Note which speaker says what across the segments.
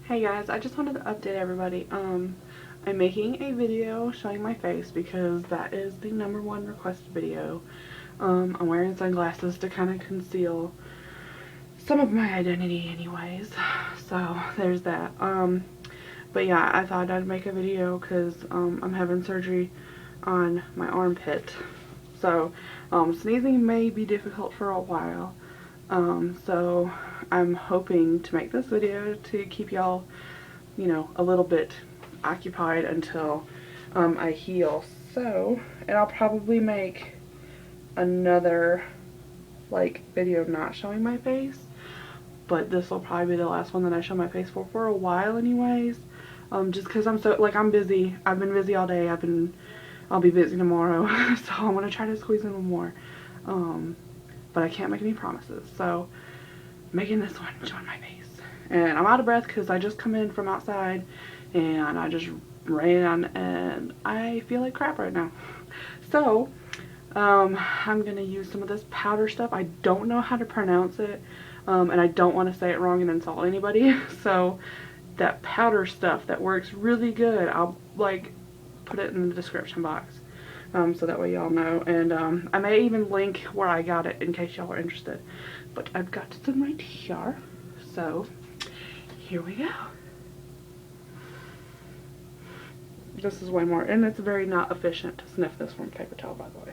Speaker 1: Hey guys, I just wanted to update everybody. I'm making a video showing my face because that is the #1 requested video. I'm wearing sunglasses to kind of conceal some of my identity anyways. So there's that. But yeah, I thought I'd make a video because I'm having surgery on my armpit. So sneezing may be difficult for a while. So I'm hoping to make this video to keep y'all, you know, a little bit occupied until I heal. So, and I'll probably make another like video not showing my face, but this will probably be the last one that I show my face for a while anyways. Just because I'm so, like, I'm busy. I've been busy all day. I'll be busy tomorrow. So I'm gonna try to squeeze in one more. But I can't make any promises. So making this one showing my face. And I'm out of breath because I just come in from outside and I just ran and I feel like crap right now. So I'm gonna use some of this powder stuff. I don't know how to pronounce it, and I don't want to say it wrong and insult anybody. So that powder stuff that works really good, I'll like put it in the description box, so that way y'all know. And I may even link where I got it in case y'all are interested. But I've got some right here, so here we go. This is way more, and it's very not efficient to sniff this from paper towel, by the way.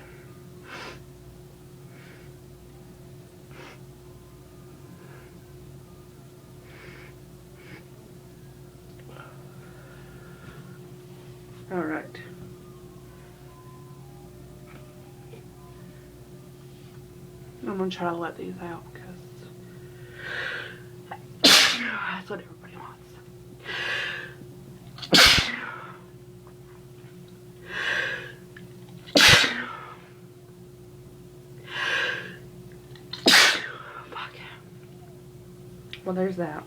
Speaker 1: Alright. I'm gonna try to let these out because that's what everybody wants. Fuck. Well, there's that.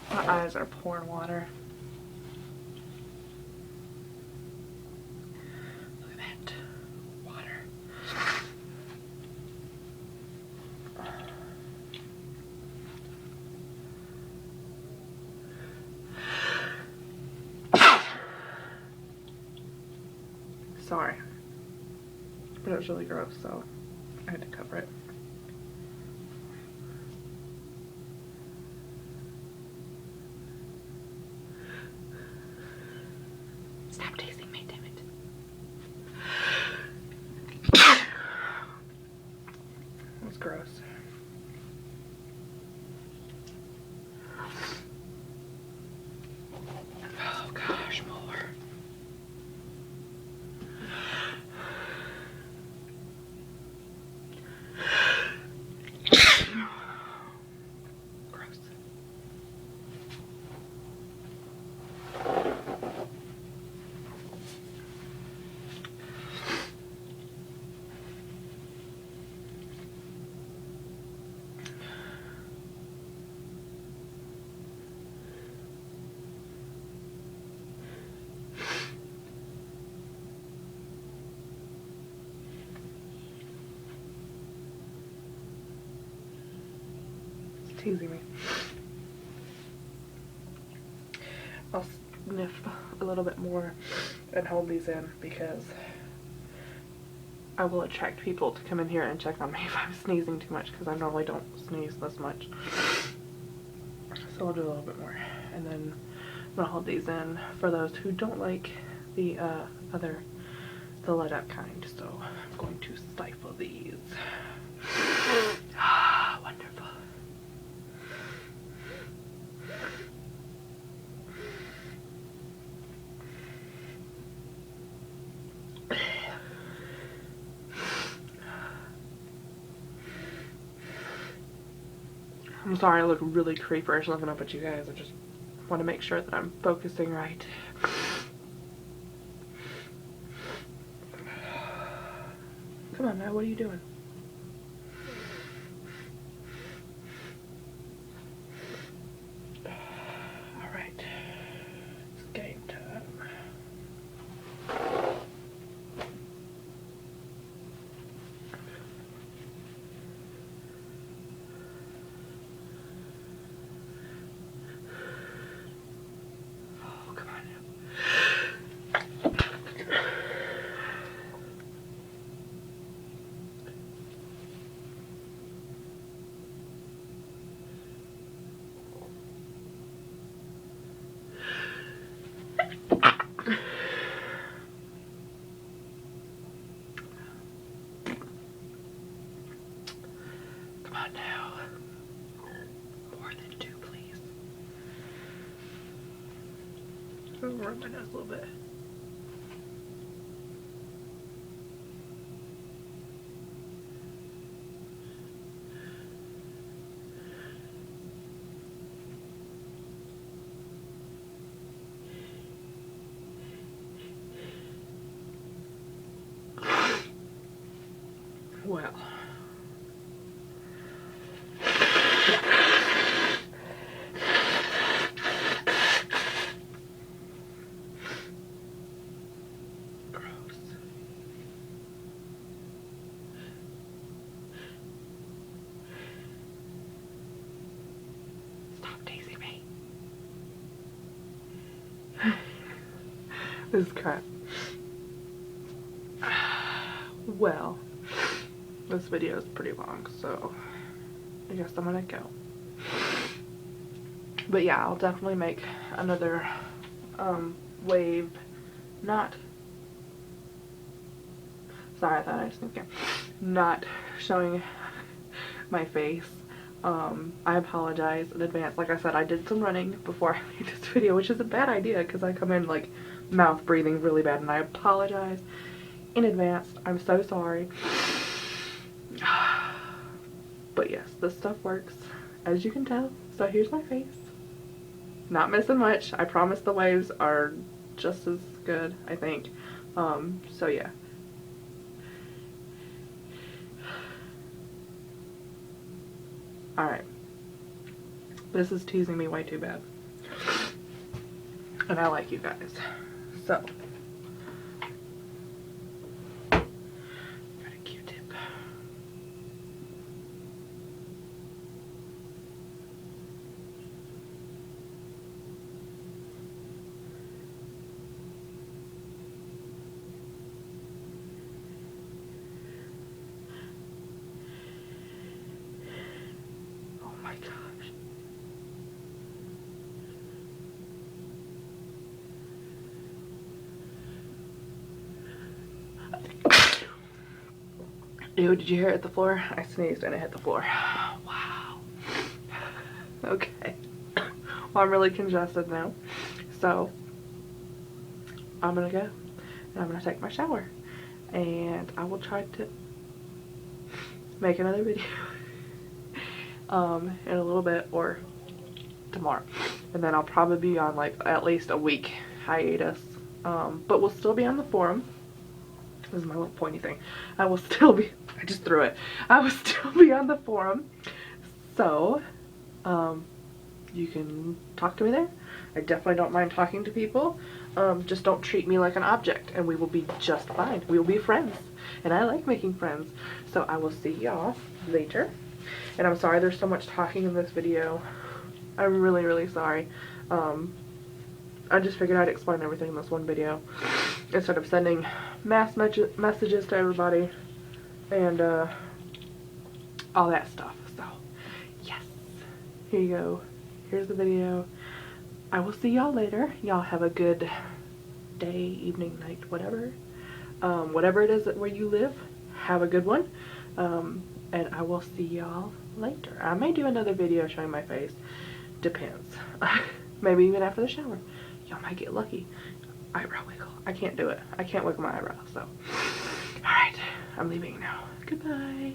Speaker 1: My eyes are pouring water. Look at that water. Sorry, but it was really gross, so I had to cover it. Stop tasting me, damn it. That was gross. Oh gosh, more. Gross. Teasing me. I'll sniff a little bit more and hold these in because I will attract people to come in here and check on me if I'm sneezing too much, because I normally don't sneeze this much. So I'll do a little bit more, and then I'm gonna hold these in for those who don't like the the let up kind. So I'm going to stifle these. Ah, wonderful. I'm sorry I look really creeperish looking up at you guys. I just want to make sure that I'm focusing right. Come on now, what are you doing? More than 2, please. I'm gonna rub my nose a little bit. Well, gross. Stop teasing me. This is crap. Well, this video is pretty long, so I guess I'm gonna go. But yeah, I'll definitely make another wave, not, sorry, I thought I sneaked in, not showing my face. I apologize in advance. Like I said, I did some running before I made this video, which is a bad idea because I come in like mouth breathing really bad, and I apologize in advance. I'm so sorry. But yes, this stuff works, as you can tell. So here's my face. Not missing much. I promise the waves are just as good, I think. So yeah. Alright. This is teasing me way too bad. And I like you guys. So. Got a Q-tip. Oh my gosh. Ew, did you hear it hit the floor? I sneezed and it hit the floor. Wow. Okay. Well, I'm really congested now. So, I'm gonna go and I'm gonna take my shower. And I will try to make another video in a little bit, or tomorrow. And then I'll probably be on like at least a week hiatus. But we'll still be on the forum. This is my little pointy thing. I will still be, I just threw it. I will still be on the forum. So, you can talk to me there. I definitely don't mind talking to people. Just don't treat me like an object and we will be just fine. We will be friends. And I like making friends. So I will see y'all later. And I'm sorry there's so much talking in this video. I'm really, really sorry. I just figured I'd explain everything in this one video instead of sending mass messages to everybody and all that stuff. So yes, here you go. Here's the video. I will see y'all later. Y'all have a good day, evening, night, whatever. Whatever it is where you live, have a good one. And I will see y'all later. I may do another video showing my face. Depends. Maybe even after the shower. Y'all might get lucky. Eyebrow wiggle. I can't do it. I can't wiggle my eyebrows, so. Alright, I'm leaving now. Goodbye.